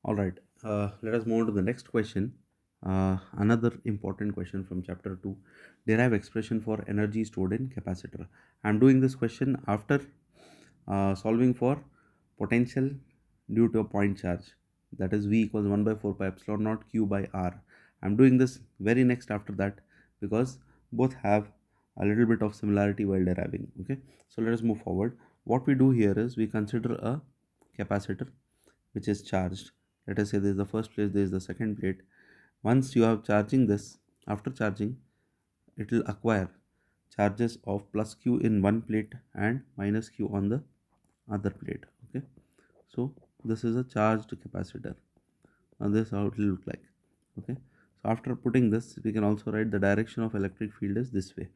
All right, let us move on to the next question. Another important question from chapter 2. Derive expression for energy stored in capacitor. I'm doing this question after solving for potential due to a point charge, that is V equals 1 by 4 pi epsilon naught Q by R. I'm doing this very next after that because both have a little bit of similarity while deriving. Okay, so let us move forward. What we do here is we consider a capacitor which is charged. Let us say this is the first plate, this is the second plate. Once you are charging this, after charging, it will acquire charges of plus q in one plate and minus q on the other plate. Okay, so this is a charged capacitor, and this is how it will look like. Okay, so after putting this, we can also write the direction of electric field is this way.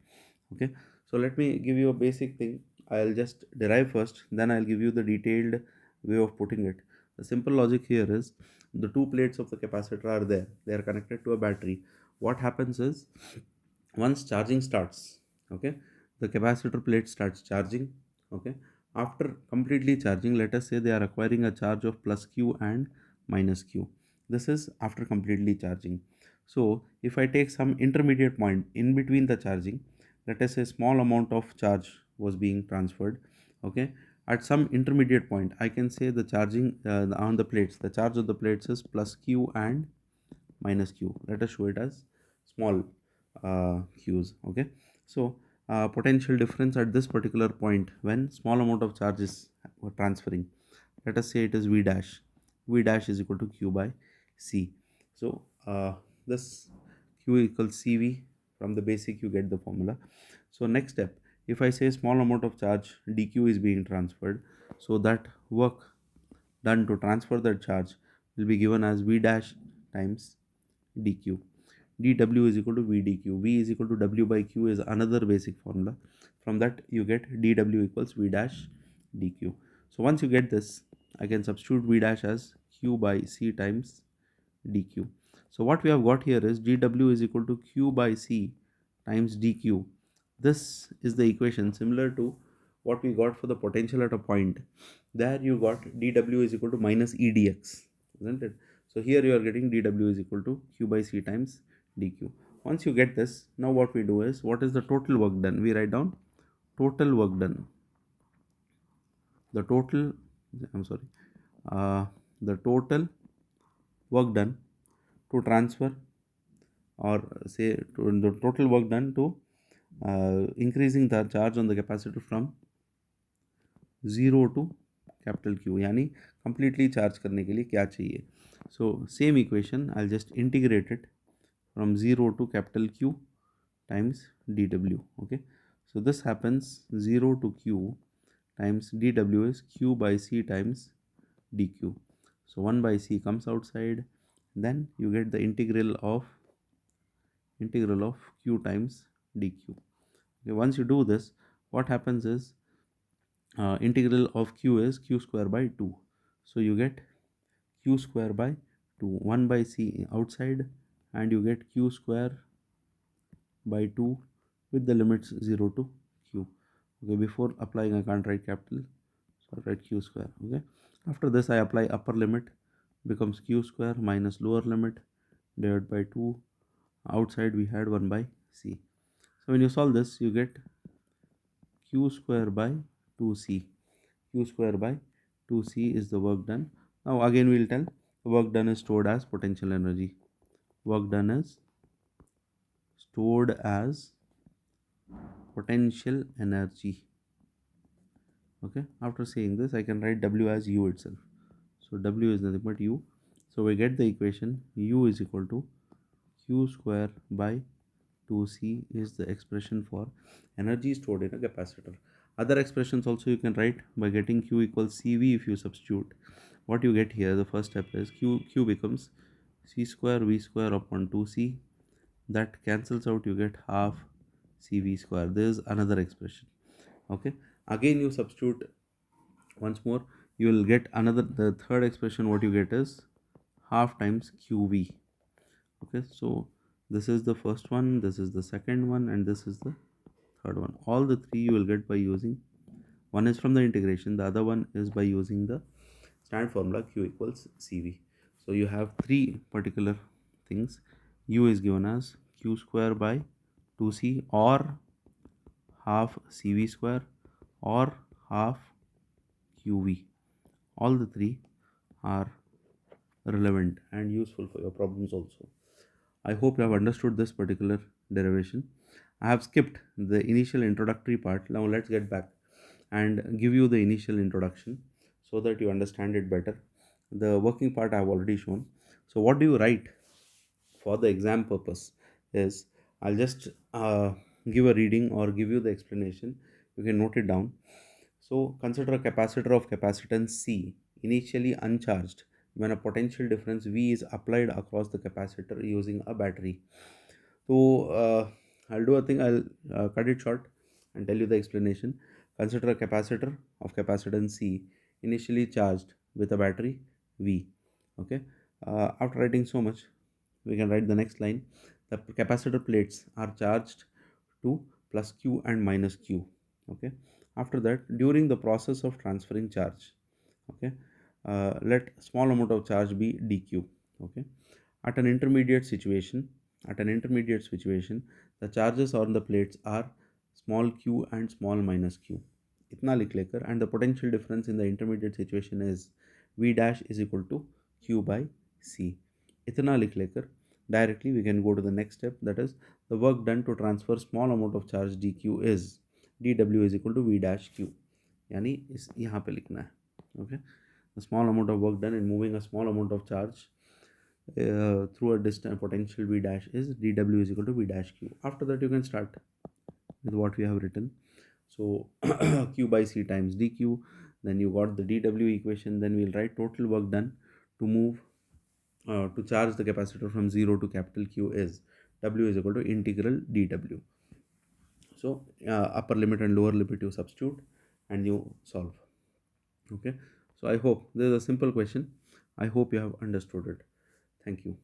Okay, so let me give you a basic thing. I'll just derive first, then I'll give you the detailed way of putting it. The simple logic here is the two plates of the capacitor are there, they are connected to a battery. What happens is once charging starts, okay, the capacitor plate starts charging. Okay, after completely charging, let us say they are acquiring a charge of plus q and minus q. This is after completely charging. So if I take some intermediate point in between the charging, let us say small amount of charge was being transferred. Okay, at some intermediate point I can say the charging on the plates, the charge of the plates is plus q and minus q. Let us show it as small q's. Okay, so potential difference at this particular point when small amount of charge is transferring, let us say it is v dash. V dash is equal to q by c. So this q equals cv. From the basic you get the formula. So next step, if I say small amount of charge dq is being transferred, so that work done to transfer that charge will be given as v dash times dq. dw is equal to v dq. V is equal to w by q is another basic formula. From that you get dw equals v dash dq. So once you get this, I can substitute v dash as q by c times dq. So what we have got here is dw is equal to q by c times dq. This is the equation similar to what we got for the potential at a point. There you got dw is equal to minus edx, isn't it? So here you are getting dw is equal to q by c times dq. Once you get this, now what we do is, what is the total work done? We write down total work done. The total, I'm sorry, uh, the total work done to transfer, or say the total work done to increasing the charge on the capacitor from 0 to capital Q, यानी completely charge करने के लिए क्या चाहिए. So same equation I'll just integrate it from 0 to capital Q times dw. Okay, so this happens 0 to q times dw is q by c times dq. So 1 by c comes outside, then you get the integral of q times dq. Okay, once you do this, what happens is integral of q is q square by 2. So you get q square by 2, 1 by c outside, and you get q square by 2 with the limits 0 to q. Okay, before applying I can't write capital, so I write q square. Okay, after this I apply upper limit, becomes q square minus lower limit divided by 2. Outside we had 1 by c. So when you solve this, you get q square by 2c. Q square by 2c is the work done. Now again we will tell the work done is stored as potential energy. Work done is stored as potential energy. Okay, after saying this I can write w as u itself. So w is nothing but u. So we get the equation u is equal to q square by 2c is the expression for energy stored in a capacitor. Other expressions also you can write by getting q equals cv. If you substitute, what you get here, the first step is q becomes c square v square upon 2c. That cancels out, you get half cv square. This is another expression. Okay, again you substitute once more, you will get another, the third expression. What you get is half times qv. Okay, so this is the first one, this is the second one, and this is the third one. All the three you will get by using, one is from the integration, the other one is by using the standard formula q equals cv. So you have three particular things. U is given as q square by 2c, or half cv square, or half qv. All the three are relevant and useful for your problems also. I hope you have understood this particular derivation. I have skipped the initial introductory part. Now let's get back and give you the initial introduction so that you understand it better. The working part I have already shown. So what do you write for the exam purpose is, I'll just give a reading or give you the explanation. You can note it down. So consider a capacitor of capacitance C initially uncharged when a potential difference V is applied across the capacitor using a battery. So I'll do a thing. I'll cut it short and tell you the explanation. Consider a capacitor of capacitance C initially charged with a battery V. Okay. After writing so much, we can write the next line. The capacitor plates are charged to plus Q and minus Q. Okay. After that, during the process of transferring charge, okay, let small amount of charge be dq. Okay. At an intermediate situation, the charges on the plates are small q and small minus q. इतना लिख लेकर, and the potential difference in the intermediate situation is v dash is equal to q by c. इतना लिख लेकर directly we can go to the next step, that is the work done to transfer small amount of charge dq is dw is equal to v dash q. यानी इस यहाँ पे लिखना है. Okay. A small amount of work done in moving a small amount of charge through a distant potential v dash is dw is equal to v dash q. After that, you can start with what we have written. So q by c times dq, then you got the dw equation. Then we'll write total work done to move to charge the capacitor from 0 to capital Q is w is equal to integral dw. So upper limit and lower limit you substitute and you solve. Okay. So I hope this is a simple question. I hope you have understood it. Thank you.